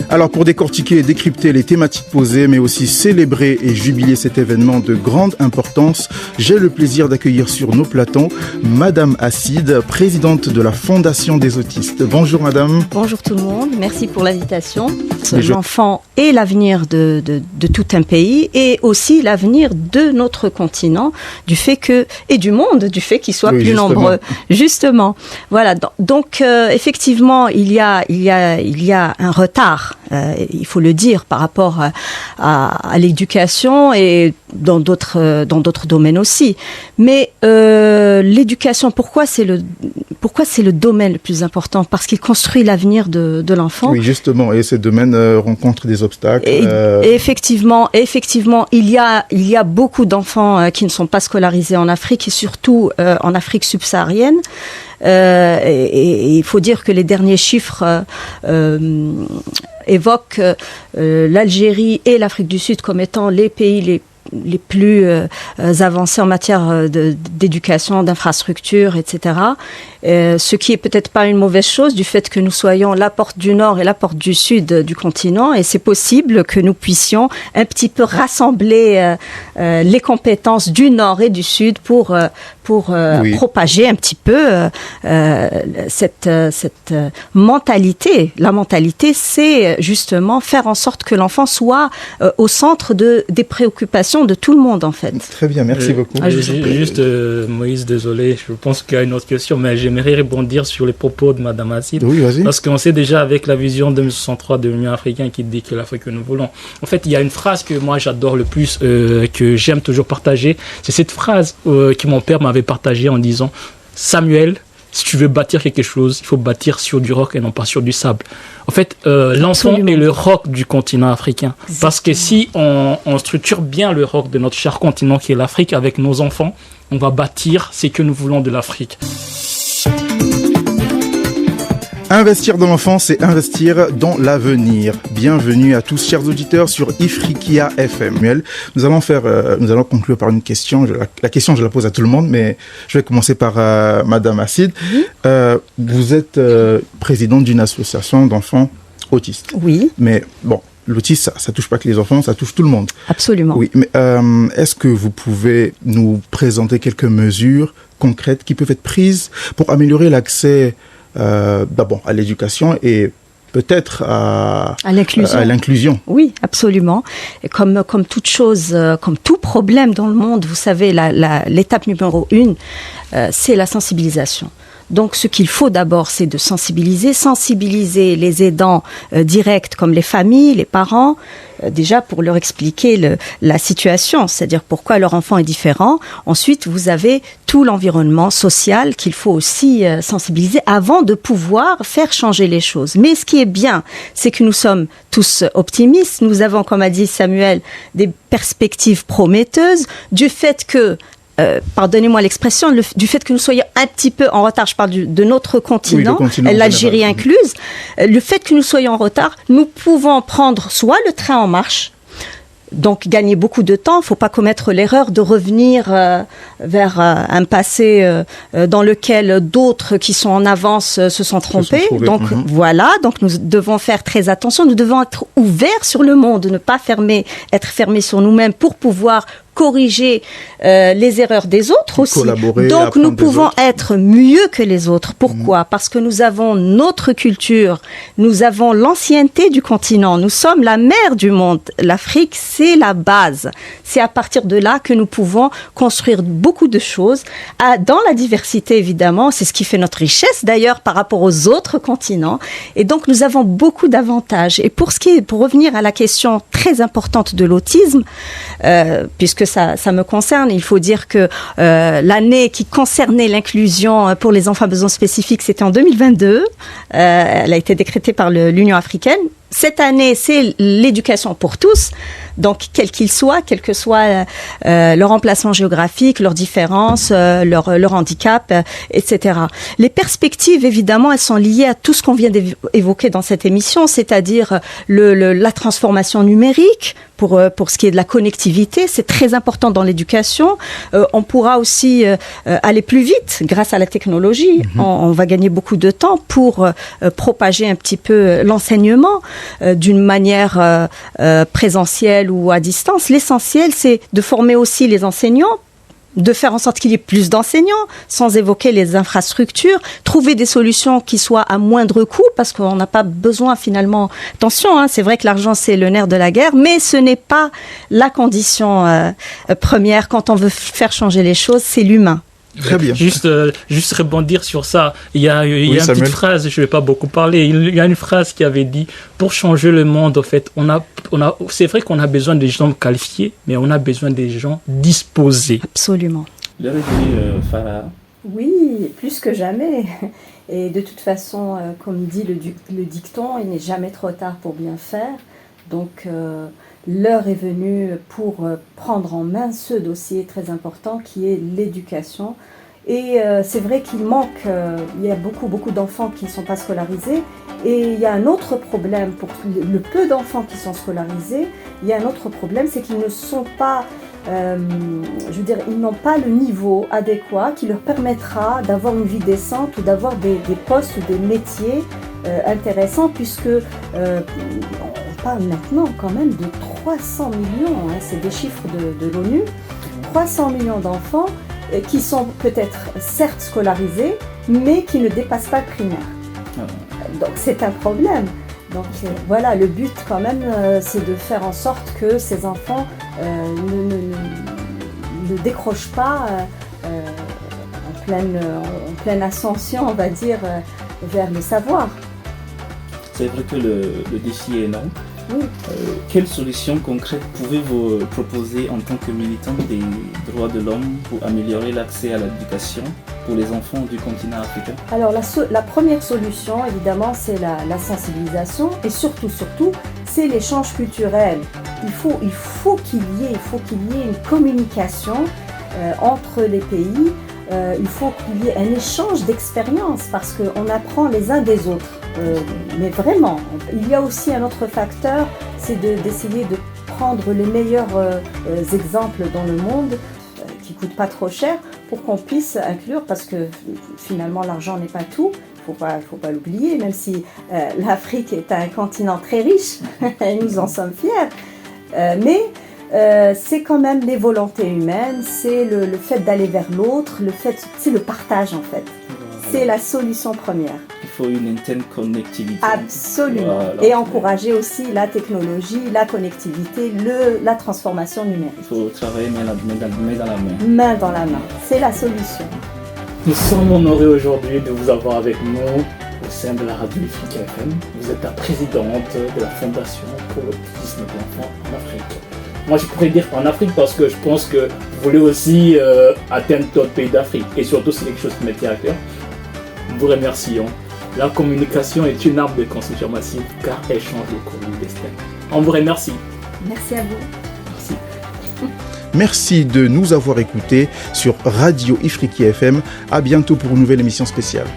Alors pour décortiquer et décrypter les thématiques posées, mais aussi célébrer et jubiler cet événement de grande importance, j'ai le plaisir d'accueillir sur nos plateaux Madame Acide, présidente de la Fondation des autistes. Bonjour Madame. Bonjour tout le monde, merci pour l'invitation. L'enfant est l'avenir de tout un pays et aussi l'avenir de notre continent, du fait que, et du monde, du fait qu'il soit plus nombreux. Justement. Voilà, donc effectivement, il y a un retard. Il faut le dire, par rapport à l'éducation et dans d'autres domaines aussi. Mais l'éducation, pourquoi c'est le domaine le plus important? Parce qu'il construit l'avenir de l'enfant. Oui, justement, et ce domaine rencontre des obstacles. Et effectivement, il y a beaucoup d'enfants qui ne sont pas scolarisés en Afrique et surtout en Afrique subsaharienne. Et il faut dire que les derniers chiffres évoquent l'Algérie et l'Afrique du Sud comme étant les pays les plus avancés en matière d'éducation, d'infrastructures, etc. Ce qui est peut-être pas une mauvaise chose du fait que nous soyons la porte du Nord et la porte du Sud du continent, et c'est possible que nous puissions un petit peu rassembler les compétences du Nord et du Sud pour propager un petit peu cette mentalité. La mentalité, c'est justement faire en sorte que l'enfant soit au centre des préoccupations de tout le monde, en fait. Très bien, merci beaucoup. Juste, Moïse, désolé, je pense qu'il y a une autre question, mais j'aimerais rebondir sur les propos de Madame Acide. Oui, vas-y. Parce qu'on sait déjà avec la vision 2063 de l'Union africaine qui dit que l'Afrique que nous voulons. En fait, il y a une phrase que moi j'adore le plus, que j'aime toujours partager. C'est cette phrase que mon père m'avait partagée en disant « Samuel, si tu veux bâtir quelque chose, il faut bâtir sur du roc et non pas sur du sable. » En fait, l'enfant est le roc du continent africain. Exactement. Parce que si on structure bien le roc de notre cher continent qui est l'Afrique avec nos enfants, on va bâtir ce que nous voulons de l'Afrique. Investir dans l'enfance, c'est investir dans l'avenir. Bienvenue à tous, chers auditeurs, sur Ifriqiya FM. Nous allons conclure par une question. La question, je la pose à tout le monde, mais je vais commencer par Madame Acide. Vous êtes présidente d'une association d'enfants autistes. Oui. Mais bon, l'autisme, ça touche pas que les enfants, ça touche tout le monde. Absolument. Oui, mais est-ce que vous pouvez nous présenter quelques mesures concrètes qui peuvent être prises pour améliorer l'accès d'abord à l'éducation et peut-être à l'inclusion. Oui, absolument. Et comme toute chose, comme tout problème dans le monde, vous savez, l'étape numéro 1, c'est la sensibilisation. Donc, ce qu'il faut d'abord, c'est de sensibiliser les aidants directs comme les familles, les parents, déjà pour leur expliquer la situation, c'est-à-dire pourquoi leur enfant est différent. Ensuite, vous avez tout l'environnement social qu'il faut aussi sensibiliser avant de pouvoir faire changer les choses. Mais ce qui est bien, c'est que nous sommes tous optimistes. Nous avons, comme a dit Samuel, des perspectives prometteuses du fait que pardonnez-moi l'expression, du fait que nous soyons un petit peu en retard, je parle de notre continent, l'Algérie incluse, le fait que nous soyons en retard, nous pouvons prendre soit le train en marche, donc gagner beaucoup de temps. Il ne faut pas commettre l'erreur de revenir vers un passé dans lequel d'autres qui sont en avance se sont trompés. Donc voilà, donc nous devons faire très attention, nous devons être ouverts sur le monde, ne pas être fermés sur nous-mêmes pour pouvoir corriger les erreurs des autres aussi. Donc nous pouvons être mieux que les autres. Pourquoi ? Parce que nous avons notre culture, nous avons l'ancienneté du continent, nous sommes la mère du monde. L'Afrique, c'est la base. C'est à partir de là que nous pouvons construire beaucoup de choses. Dans la diversité, évidemment, c'est ce qui fait notre richesse d'ailleurs par rapport aux autres continents. Et donc nous avons beaucoup d'avantages. Et pour revenir à la question très importante de l'autisme, puisque ça me concerne, il faut dire que l'année qui concernait l'inclusion pour les enfants à besoins spécifiques, c'était en 2022. Elle a été décrétée par l'Union africaine. Cette année, c'est l'éducation pour tous, donc quel qu'il soit, quel que soit leur emplacement géographique, leurs différences, leur handicap, etc. Les perspectives, évidemment, elles sont liées à tout ce qu'on vient d'évoquer dans cette émission, c'est-à-dire la transformation numérique, pour ce qui est de la connectivité, c'est très important dans l'éducation. On pourra aussi aller plus vite grâce à la technologie. On va gagner beaucoup de temps pour propager un petit peu l'enseignement. d'une manière présentielle ou à distance. L'essentiel, c'est de former aussi les enseignants, de faire en sorte qu'il y ait plus d'enseignants, sans évoquer les infrastructures, trouver des solutions qui soient à moindre coût, parce qu'on n'a pas besoin finalement... Attention, c'est vrai que l'argent, c'est le nerf de la guerre, mais ce n'est pas la condition première quand on veut faire changer les choses, c'est l'humain. Très bien. Juste rebondir sur ça. Il y a une petite phrase, je ne vais pas beaucoup parler. Il y a une phrase qui avait dit, pour changer le monde, en fait, c'est vrai qu'on a besoin des gens qualifiés, mais on a besoin des gens disposés. Absolument. L'heure est venue, Farah. Oui, plus que jamais. Et de toute façon, comme dit le dicton, il n'est jamais trop tard pour bien faire. Donc, l'heure est venue pour prendre en main ce dossier très important qui est l'éducation. Et c'est vrai qu'il manque, il y a beaucoup d'enfants qui ne sont pas scolarisés. Et il y a un autre problème pour le peu d'enfants qui sont scolarisés. Il y a un autre problème, c'est qu'ils ne sont pas, ils n'ont pas le niveau adéquat qui leur permettra d'avoir une vie décente ou d'avoir des postes ou des métiers intéressants, puisque on parle maintenant quand même de 300 millions, c'est des chiffres de l'ONU, 300 millions d'enfants qui sont peut-être certes scolarisés, mais qui ne dépassent pas le primaire. Donc c'est un problème. Donc voilà, le but quand même, c'est de faire en sorte que ces enfants ne décrochent pas en pleine ascension, on va dire, vers le savoir. C'est vrai que le défi est énorme. Oui. Quelles solutions concrètes pouvez-vous proposer en tant que militant des droits de l'homme pour améliorer l'accès à l'éducation pour les enfants du continent africain? Alors la première solution, évidemment, c'est la sensibilisation et surtout, c'est l'échange culturel. Il faut qu'il y ait une communication entre les pays. Il faut qu'il y ait un échange d'expériences parce qu'on apprend les uns des autres. Mais vraiment, il y a aussi un autre facteur, c'est d'essayer de prendre les meilleurs exemples dans le monde qui ne coûtent pas trop cher pour qu'on puisse inclure, parce que finalement l'argent n'est pas tout, il ne faut pas l'oublier, même si l'Afrique est un continent très riche, et nous en sommes fiers, mais c'est quand même les volontés humaines, c'est le fait d'aller vers l'autre, c'est le partage en fait. C'est la solution première. Il faut une interconnectivité. Absolument. Voilà. Et encourager aussi la technologie, la connectivité, la transformation numérique. Il faut travailler main dans la main. Main dans la main. C'est la solution. Nous sommes honorés aujourd'hui de vous avoir avec nous au sein de la radio Ifriqiya FM. Vous êtes la présidente de la Fondation pour l'autisme de l'enfant en Afrique. Moi, je pourrais dire en Afrique parce que je pense que vous voulez aussi atteindre d'autres pays d'Afrique. Et surtout, c'est quelque chose qui me tient à cœur. Nous vous remercions. La communication est une arme de construction massive car elle change le cours du destin. On vous remercie. Merci à vous. Merci. Merci de nous avoir écoutés sur Radio Ifriqiya FM. À bientôt pour une nouvelle émission spéciale.